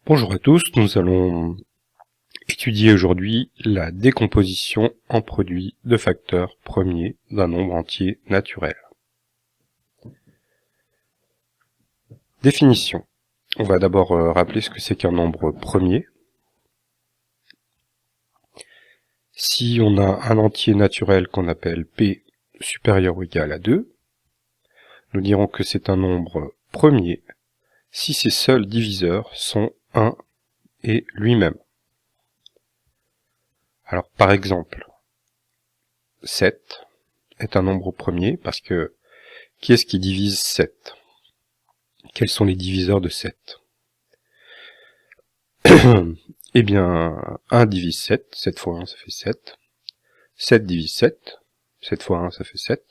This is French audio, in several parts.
Bonjour à tous, nous allons étudier aujourd'hui la décomposition en produits de facteurs premiers d'un nombre entier naturel. Définition. On va d'abord rappeler ce que c'est qu'un nombre premier. Si on a un entier naturel qu'on appelle P supérieur ou égal à 2, nous dirons que c'est un nombre premier si ses seuls diviseurs sont 1 et lui-même. Alors par exemple, 7 est un nombre premier parce que qui est-ce qui divise 7 ? Quels sont les diviseurs de 7 ? Eh bien, 1 divise 7, 7 fois 1 ça fait 7. 7 divise 7, 7 fois 1 ça fait 7.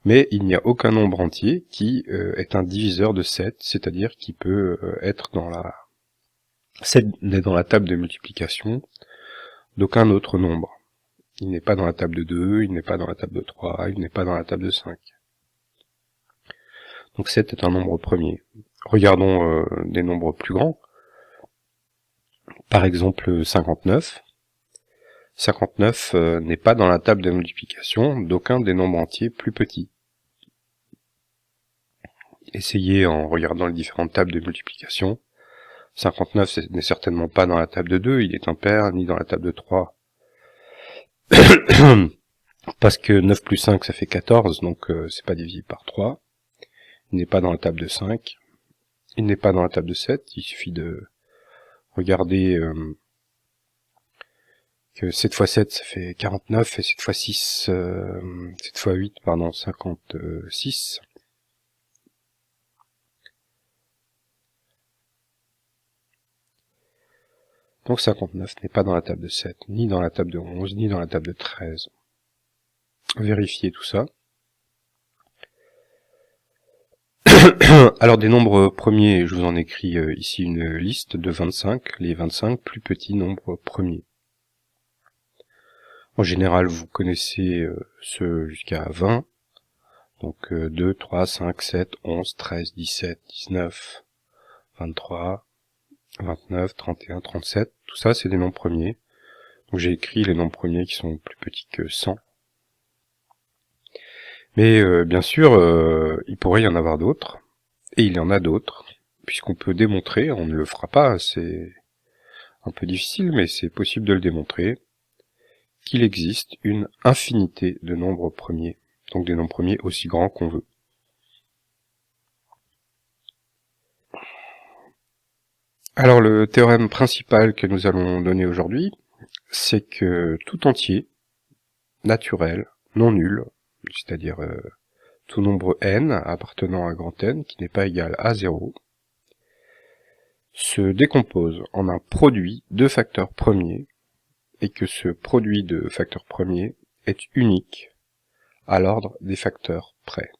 Mais il n'y a aucun nombre entier qui est un diviseur de 7, c'est-à-dire qui peut être dans la... 7 n'est dans la table de multiplication d'aucun autre nombre. Il n'est pas dans la table de 2, il n'est pas dans la table de 3, il n'est pas dans la table de 5. Donc 7 est un nombre premier. Regardons des nombres plus grands. Par exemple 59. 59 n'est pas dans la table de multiplication d'aucun des nombres entiers plus petits. Essayez en regardant les différentes tables de multiplication. 59 n'est certainement pas dans la table de 2, il est impair, ni dans la table de 3. Parce que 9 plus 5 ça fait 14, donc c'est pas divisible par 3. Il n'est pas dans la table de 5. Il n'est pas dans la table de 7, il suffit de regarder que 7 fois 7 ça fait 49 et 7 fois 6 7 fois 8 pardon 56. Donc 59 n'est pas dans la table de 7, ni dans la table de 11, ni dans la table de 13. Vérifiez tout ça. Alors des nombres premiers, je vous en écris ici une liste de 25, les 25 plus petits nombres premiers. En général, vous connaissez ceux jusqu'à 20, donc 2, 3, 5, 7, 11, 13, 17, 19, 23, 29, 31, 37, tout ça c'est des nombres premiers. Donc j'ai écrit les nombres premiers qui sont plus petits que 100. Mais bien sûr, il pourrait y en avoir d'autres, et il y en a d'autres, puisqu'on peut démontrer, on ne le fera pas, c'est un peu difficile, mais c'est possible de le démontrer, qu'il existe une infinité de nombres premiers, donc des nombres premiers aussi grands qu'on veut. Alors le théorème principal que nous allons donner aujourd'hui, c'est que tout entier, naturel, non nul, c'est-à-dire tout nombre n appartenant à grand N qui n'est pas égal à 0, se décompose en un produit de facteurs premiers, et que ce produit de facteurs premiers est unique à l'ordre des facteurs près.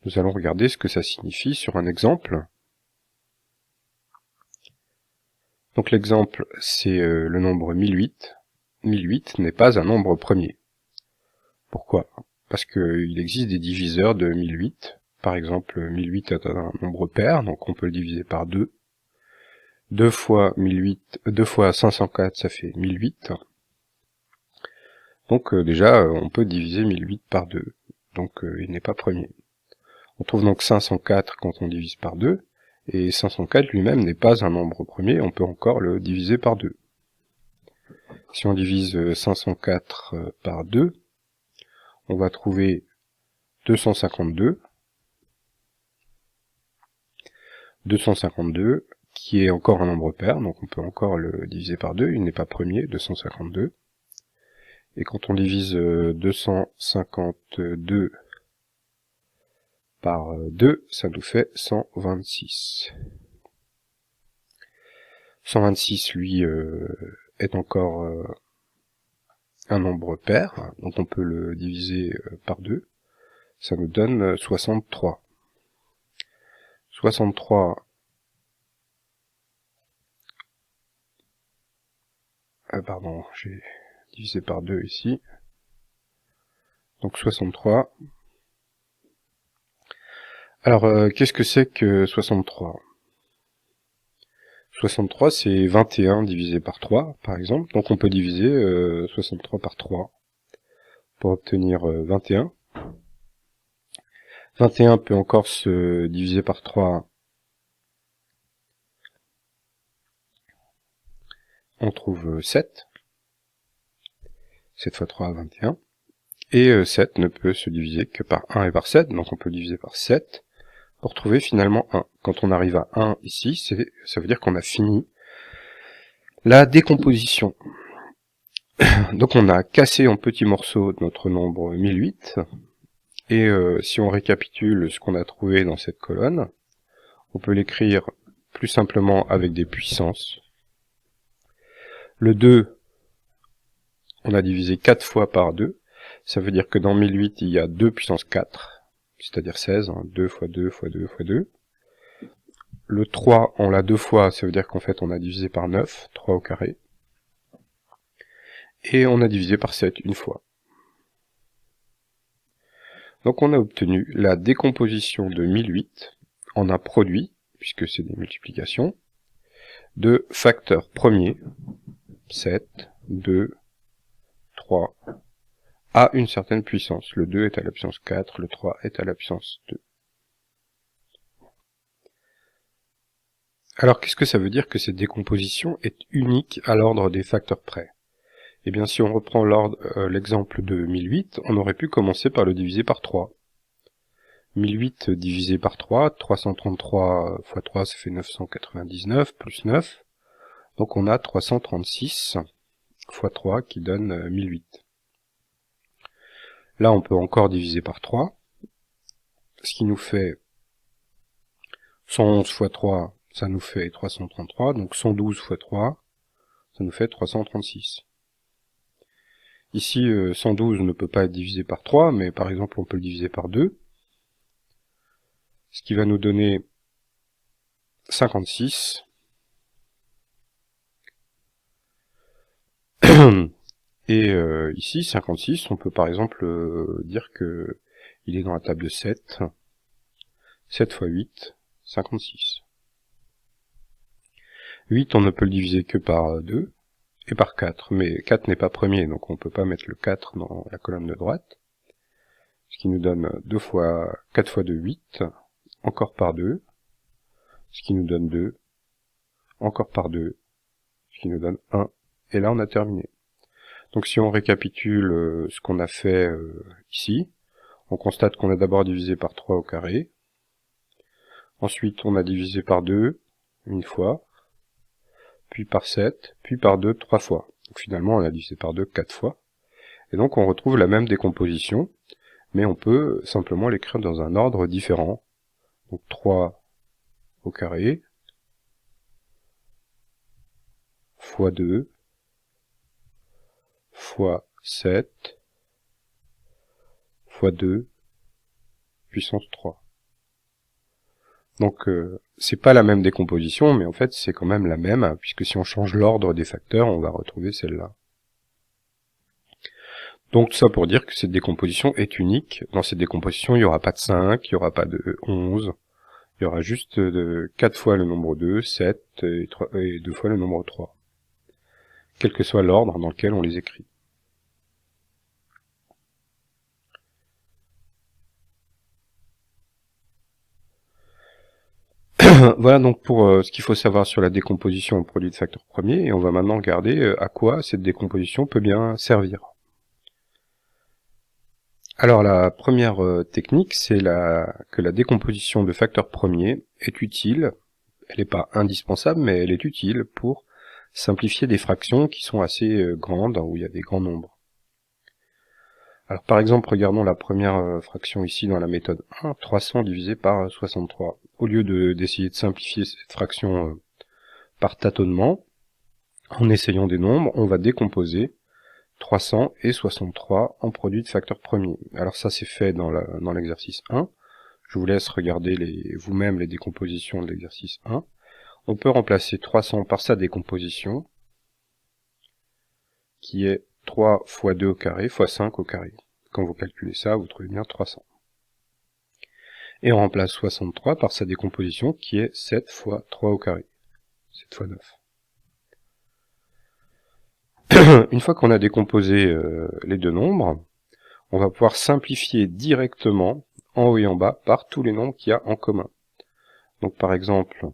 Nous allons regarder ce que ça signifie sur un exemple. Donc l'exemple, c'est le nombre 1008. 1008 n'est pas un nombre premier. Pourquoi ? Parce qu'il existe des diviseurs de 1008. Par exemple, 1008 est un nombre pair, donc on peut le diviser par 2. 2 fois 504, ça fait 1008. Donc déjà, on peut diviser 1008 par 2. Donc il n'est pas premier. On trouve donc 504 quand on divise par 2. Et 504 lui-même n'est pas un nombre premier, on peut encore le diviser par 2. Si on divise 504 par 2, on va trouver 252. 252, qui est encore un nombre pair, donc on peut encore le diviser par 2, il n'est pas premier, 252. Et quand on divise 252 par 2, ça nous fait 126. 126, lui, est encore un nombre pair, donc on peut le diviser par 2. Ça nous donne 63. 63, pardon, j'ai divisé par 2 ici. Donc 63. Alors, qu'est-ce que c'est que 63 ? 63, c'est 21 divisé par 3, par exemple. Donc on peut diviser 63 par 3 pour obtenir 21. 21 peut encore se diviser par 3. On trouve 7. 7 fois 3, 21. Et 7 ne peut se diviser que par 1 et par 7. Donc on peut diviser par 7 pour trouver finalement 1. Quand on arrive à 1 ici, ça veut dire qu'on a fini la décomposition. Donc on a cassé en petits morceaux notre nombre 1008. Et si on récapitule ce qu'on a trouvé dans cette colonne, on peut l'écrire plus simplement avec des puissances. Le 2, on a divisé 4 fois par 2. Ça veut dire que dans 1008, il y a 2 puissance 4, c'est-à-dire 16. 2 fois 2 fois 2 fois 2. Le 3, on l'a 2 fois, ça veut dire qu'en fait on a divisé par 9, 3 au carré. Et on a divisé par 7 une fois. Donc on a obtenu la décomposition de 1008 en un produit, puisque c'est des multiplications, de facteurs premiers, 7, 2, 3, à une certaine puissance. Le 2 est à la puissance 4, le 3 est à la puissance 2. Alors qu'est-ce que ça veut dire que cette décomposition est unique à l'ordre des facteurs près? Eh bien si on reprend l'exemple de 1008, on aurait pu commencer par le diviser par 3. 1008 divisé par 3, 333 fois 3 ça fait 999, plus 9. Donc on a 336 fois 3 qui donne 1008. Là on peut encore diviser par 3, ce qui nous fait 111 fois 3, ça nous fait 333, donc 112 fois 3, ça nous fait 336. Ici, 112 ne peut pas être divisé par 3, mais par exemple on peut le diviser par 2, ce qui va nous donner 56. Et ici, 56, on peut par exemple dire que il est dans la table de 7. 7 fois 8, 56. 8, on ne peut le diviser que par 2 et par 4, mais 4 n'est pas premier, donc on ne peut pas mettre le 4 dans la colonne de droite, ce qui nous donne 4 fois 2, 8, encore par 2, ce qui nous donne 2, encore par 2, ce qui nous donne 1, et là on a terminé. Donc si on récapitule ce qu'on a fait ici, on constate qu'on a d'abord divisé par 3 au carré, ensuite on a divisé par 2 une fois, puis par 7, puis par 2 3 fois. Donc finalement on a divisé par 2 4 fois, et donc on retrouve la même décomposition, mais on peut simplement l'écrire dans un ordre différent. Donc 3 au carré, fois 2, fois 7, fois 2, puissance 3. Donc c'est pas la même décomposition, mais en fait c'est quand même la même, puisque si on change l'ordre des facteurs, on va retrouver celle-là. Donc tout ça pour dire que cette décomposition est unique. Dans cette décomposition, il n'y aura pas de 5, il n'y aura pas de 11, il y aura juste 4 fois le nombre 2, 7 et 2 fois le nombre 3. Quel que soit l'ordre dans lequel on les écrit. Voilà donc pour ce qu'il faut savoir sur la décomposition en produit de facteurs premiers, et on va maintenant regarder à quoi cette décomposition peut bien servir. Alors la première technique, c'est que la décomposition de facteurs premiers est utile, elle n'est pas indispensable, mais elle est utile pour simplifier des fractions qui sont assez grandes, où il y a des grands nombres. Alors par exemple, regardons la première fraction ici dans la méthode 1, 300 divisé par 63. Au lieu d'essayer de simplifier cette fraction par tâtonnement, en essayant des nombres, on va décomposer 300 et 63 en produits de facteurs premiers. Alors ça c'est fait dans l'exercice 1. Je vous laisse regarder vous-même les décompositions de l'exercice 1. On peut remplacer 300 par sa décomposition, qui est 3 fois 2 au carré fois 5 au carré. Quand vous calculez ça, vous trouvez bien 300. Et on remplace 63 par sa décomposition, qui est 7 fois 3 au carré. 7 fois 9. Une fois qu'on a décomposé les deux nombres, on va pouvoir simplifier directement en haut et en bas par tous les nombres qu'il y a en commun. Donc par exemple,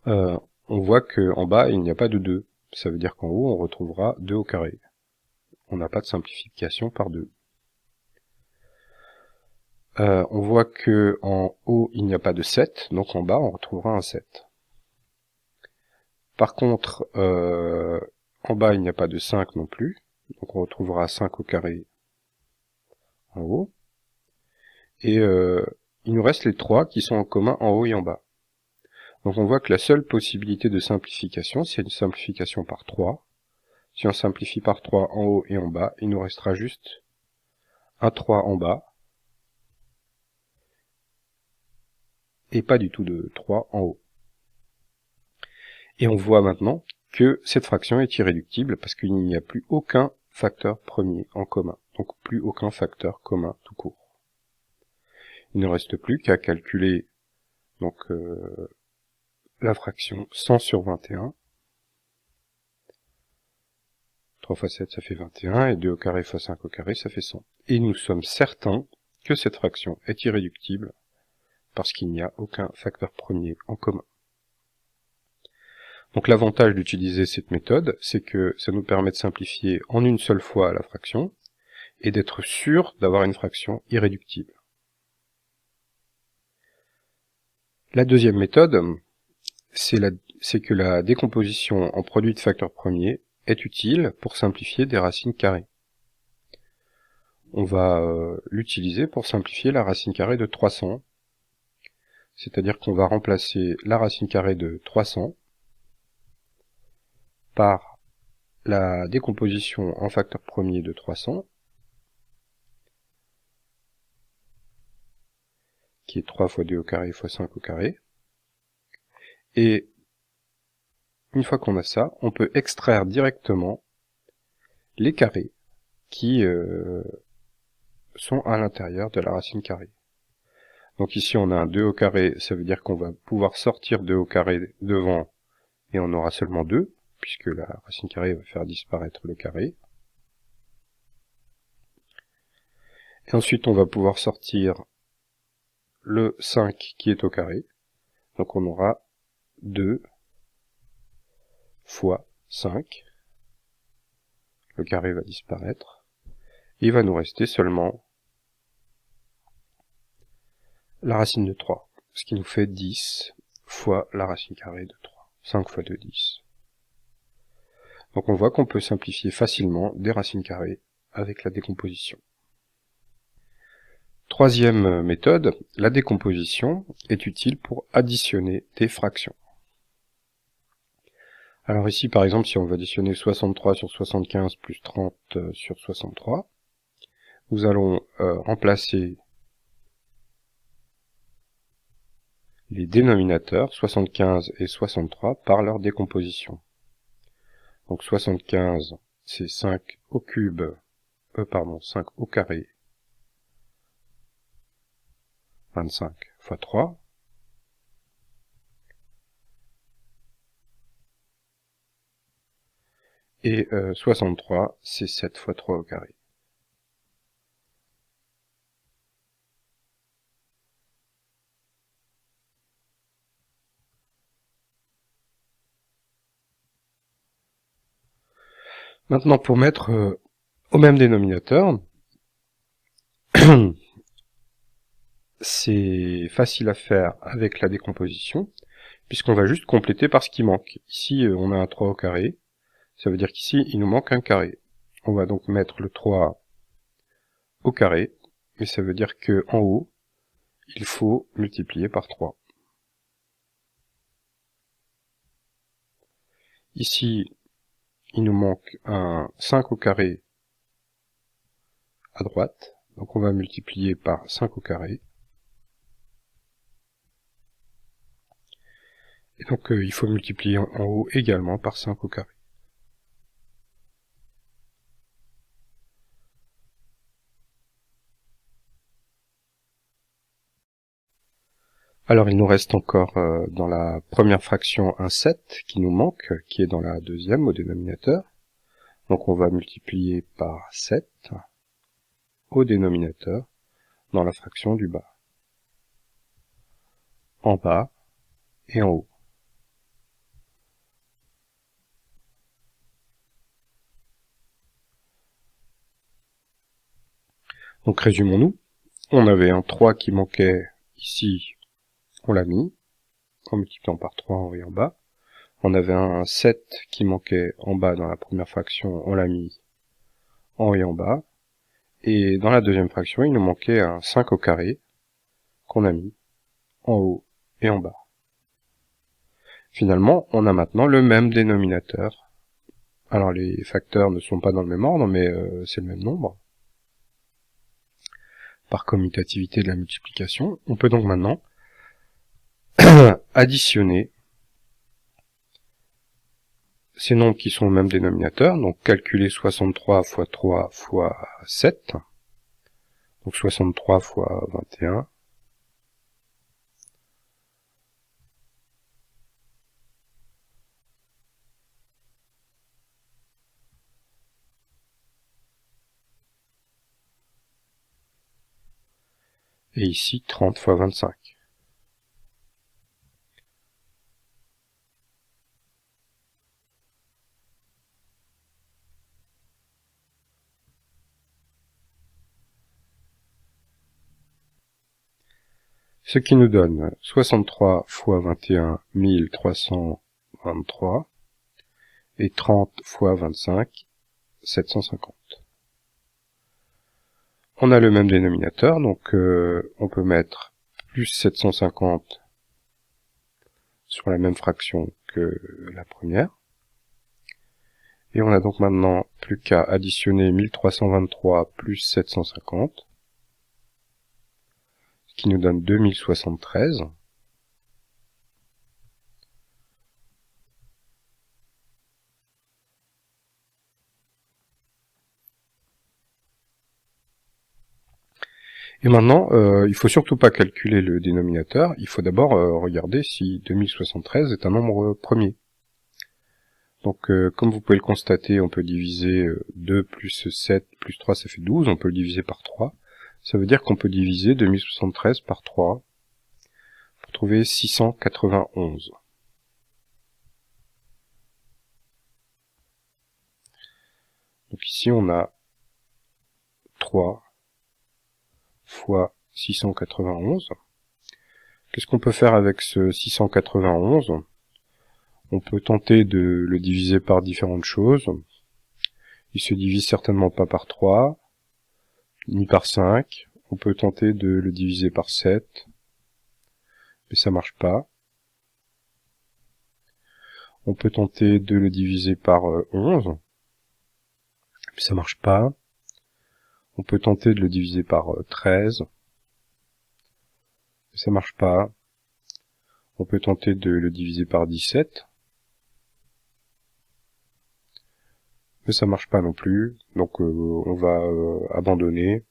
on voit qu'en bas, il n'y a pas de 2. Ça veut dire qu'en haut, on retrouvera 2 au carré. On n'a pas de simplification par 2. On voit que en haut, il n'y a pas de 7, donc en bas, on retrouvera un 7. Par contre, en bas, il n'y a pas de 5 non plus, donc on retrouvera 5 au carré en haut. Et il nous reste les 3 qui sont en commun en haut et en bas. Donc on voit que la seule possibilité de simplification, c'est une simplification par 3. Si on simplifie par 3 en haut et en bas, il nous restera juste un 3 en bas, et pas du tout de 3 en haut. Et on voit maintenant que cette fraction est irréductible parce qu'il n'y a plus aucun facteur premier en commun, donc plus aucun facteur commun tout court. Il ne reste plus qu'à calculer donc la fraction 100 sur 21. 3 fois 7 ça fait 21, et 2 au carré fois 5 au carré ça fait 100. Et nous sommes certains que cette fraction est irréductible parce qu'il n'y a aucun facteur premier en commun. Donc l'avantage d'utiliser cette méthode, c'est que ça nous permet de simplifier en une seule fois la fraction, et d'être sûr d'avoir une fraction irréductible. La deuxième méthode, c'est que la décomposition en produit de facteurs premiers est utile pour simplifier des racines carrées. On va l'utiliser pour simplifier la racine carrée de 300, c'est-à-dire qu'on va remplacer la racine carrée de 300 par la décomposition en facteurs premiers de 300, qui est 3 fois 2 au carré fois 5 au carré. Et une fois qu'on a ça, on peut extraire directement les carrés qui sont à l'intérieur de la racine carrée. Donc ici on a un 2 au carré, ça veut dire qu'on va pouvoir sortir 2 au carré devant, et on aura seulement 2, puisque la racine carrée va faire disparaître le carré. Et ensuite on va pouvoir sortir le 5 qui est au carré, donc on aura 2 fois 5, le carré va disparaître, et il va nous rester seulement la racine de 3, ce qui nous fait 10 fois la racine carrée de 3. 5 fois 2, 10. Donc on voit qu'on peut simplifier facilement des racines carrées avec la décomposition. Troisième méthode, la décomposition est utile pour additionner des fractions. Alors ici par exemple si on veut additionner 63 sur 75 plus 30 sur 63, nous allons remplacer les dénominateurs 75 et 63 par leur décomposition. Donc 75 c'est 5 au cube, 5 au carré, 25 fois 3. Et 63, c'est 7 fois 3 au carré. Maintenant, pour mettre au même dénominateur, c'est facile à faire avec la décomposition, puisqu'on va juste compléter par ce qui manque. Ici, on a un 3 au carré, ça veut dire qu'ici, il nous manque un carré. On va donc mettre le 3 au carré, et ça veut dire que en haut, il faut multiplier par 3. Ici, il nous manque un 5 au carré à droite, donc on va multiplier par 5 au carré. Et donc il faut multiplier en haut également par 5 au carré. Alors il nous reste encore dans la première fraction un 7 qui nous manque, qui est dans la deuxième au dénominateur. Donc on va multiplier par 7 au dénominateur dans la fraction du bas. En bas et en haut. Donc résumons-nous. On avait un 3 qui manquait ici, on l'a mis, en multipliant par 3 en haut et en bas. On avait un 7 qui manquait en bas dans la première fraction, on l'a mis en haut et en bas. Et dans la deuxième fraction, il nous manquait un 5 au carré qu'on a mis en haut et en bas. Finalement, on a maintenant le même dénominateur. Alors les facteurs ne sont pas dans le même ordre, mais c'est le même nombre. Par commutativité de la multiplication, on peut donc maintenant additionner ces nombres qui sont au même dénominateur, donc calculer 63 fois 3 fois 7, donc 63 fois 21, et ici 30 fois 25. Ce qui nous donne 63 fois 21, 1323, et 30 fois 25, 750. On a le même dénominateur, donc on peut mettre plus 750 sur la même fraction que la première. Et on a donc maintenant plus qu'à additionner 1323 plus 750, ce qui nous donne 2073. Et maintenant, il faut surtout pas calculer le dénominateur, il faut d'abord regarder si 2073 est un nombre premier. Donc comme vous pouvez le constater, on peut diviser 2 plus 7 plus 3, ça fait 12, on peut le diviser par 3. Ça veut dire qu'on peut diviser 2073 par 3 pour trouver 691. Donc ici on a 3 fois 691. Qu'est-ce qu'on peut faire avec ce 691 ? On peut tenter de le diviser par différentes choses. Il se divise certainement pas par 3, ni par 5. On peut tenter de le diviser par 7, mais ça marche pas. On peut tenter de le diviser par 11, mais ça marche pas. On peut tenter de le diviser par 13, mais ça marche pas. On peut tenter de le diviser par 17, mais ça marche pas non plus. Donc on va abandonner.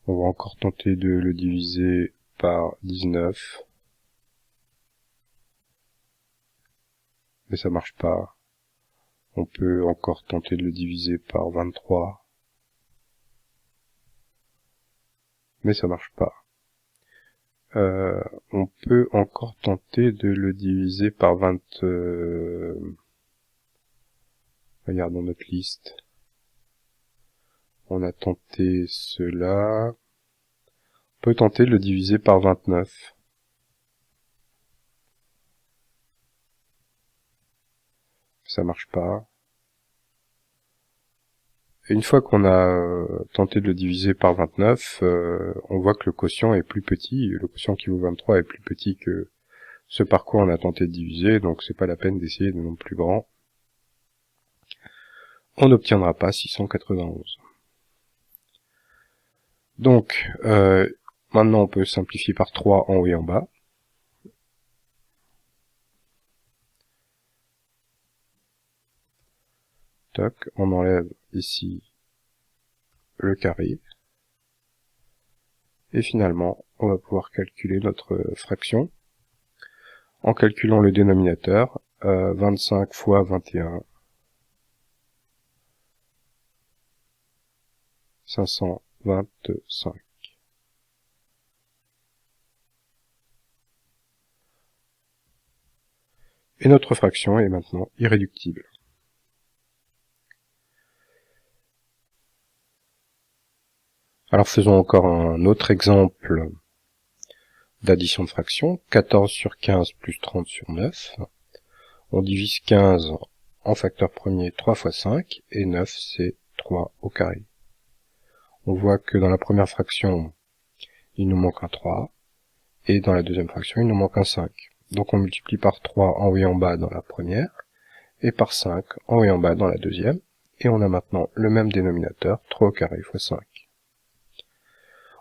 On va encore tenter de le diviser par 19, mais ça marche pas. On peut encore tenter de le diviser par 23, mais ça marche pas. On peut encore tenter de le diviser par 20... Regardons notre liste. On a tenté cela. On peut tenter de le diviser par 29. Ça marche pas. Et une fois qu'on a tenté de le diviser par 29, on voit que le quotient est plus petit. Le quotient qui vaut 23 est plus petit que ce par quoi on a tenté de diviser, donc c'est pas la peine d'essayer de nombres plus grands. On n'obtiendra pas 691. Donc, maintenant on peut simplifier par 3 en haut et en bas. Toc, on enlève ici le carré. Et finalement, on va pouvoir calculer notre fraction en calculant le dénominateur, 25 fois 21, 525. Et notre fraction est maintenant irréductible. Alors faisons encore un autre exemple d'addition de fractions. 14 sur 15 plus 30 sur 9. On divise 15 en facteur premier 3 fois 5, et 9 c'est 3 au carré. On voit que dans la première fraction, il nous manque un 3, et dans la deuxième fraction, il nous manque un 5. Donc on multiplie par 3 en haut et en bas dans la première, et par 5 en haut et en bas dans la deuxième, et on a maintenant le même dénominateur, 3 au carré fois 5.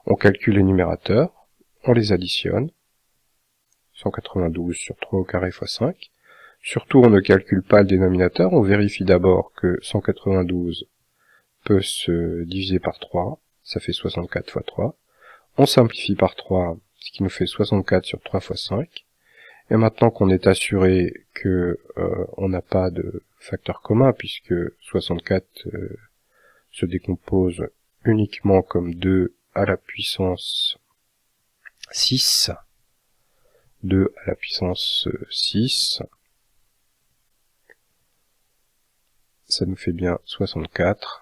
On calcule les numérateurs, on les additionne, 192 sur 3 au carré fois 5. Surtout, on ne calcule pas le dénominateur, on vérifie d'abord que 192 peut se diviser par 3, ça fait 64 fois 3. On simplifie par 3, ce qui nous fait 64 sur 3 fois 5. Et maintenant qu'on est assuré que on n'a pas de facteur commun, puisque 64 se décompose uniquement comme 2 à la puissance 6, 2 à la puissance 6, ça nous fait bien 64.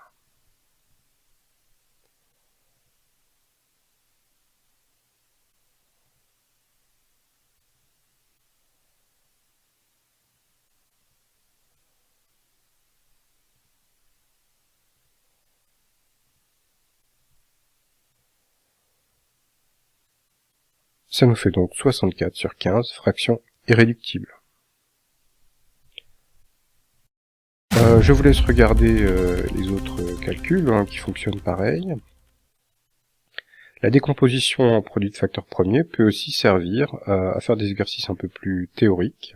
Ça nous fait donc 64 sur 15, fraction irréductible. Je vous laisse regarder les autres calculs qui fonctionnent pareil. La décomposition en produit de facteurs premiers peut aussi servir à faire des exercices un peu plus théoriques.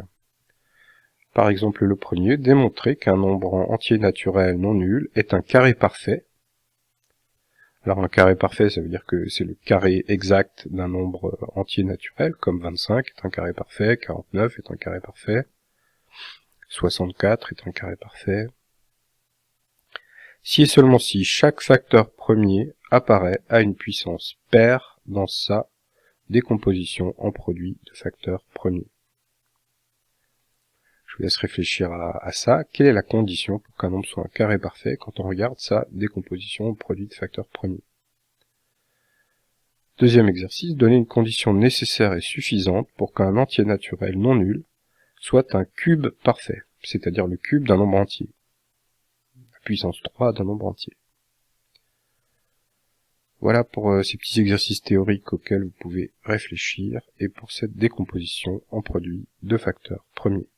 Par exemple, le premier, démontrer qu'un nombre entier naturel non nul est un carré parfait. Alors un carré parfait, ça veut dire que c'est le carré exact d'un nombre entier naturel, comme 25 est un carré parfait, 49 est un carré parfait, 64 est un carré parfait. Si et seulement si chaque facteur premier apparaît à une puissance paire dans sa décomposition en produit de facteurs premiers. Je vous laisse réfléchir à ça. Quelle est la condition pour qu'un nombre soit un carré parfait quand on regarde sa décomposition en produit de facteurs premiers? Deuxième exercice, donner une condition nécessaire et suffisante pour qu'un entier naturel non nul soit un cube parfait, c'est-à-dire le cube d'un nombre entier, la puissance 3 d'un nombre entier. Voilà pour ces petits exercices théoriques auxquels vous pouvez réfléchir et pour cette décomposition en produits de facteurs premiers.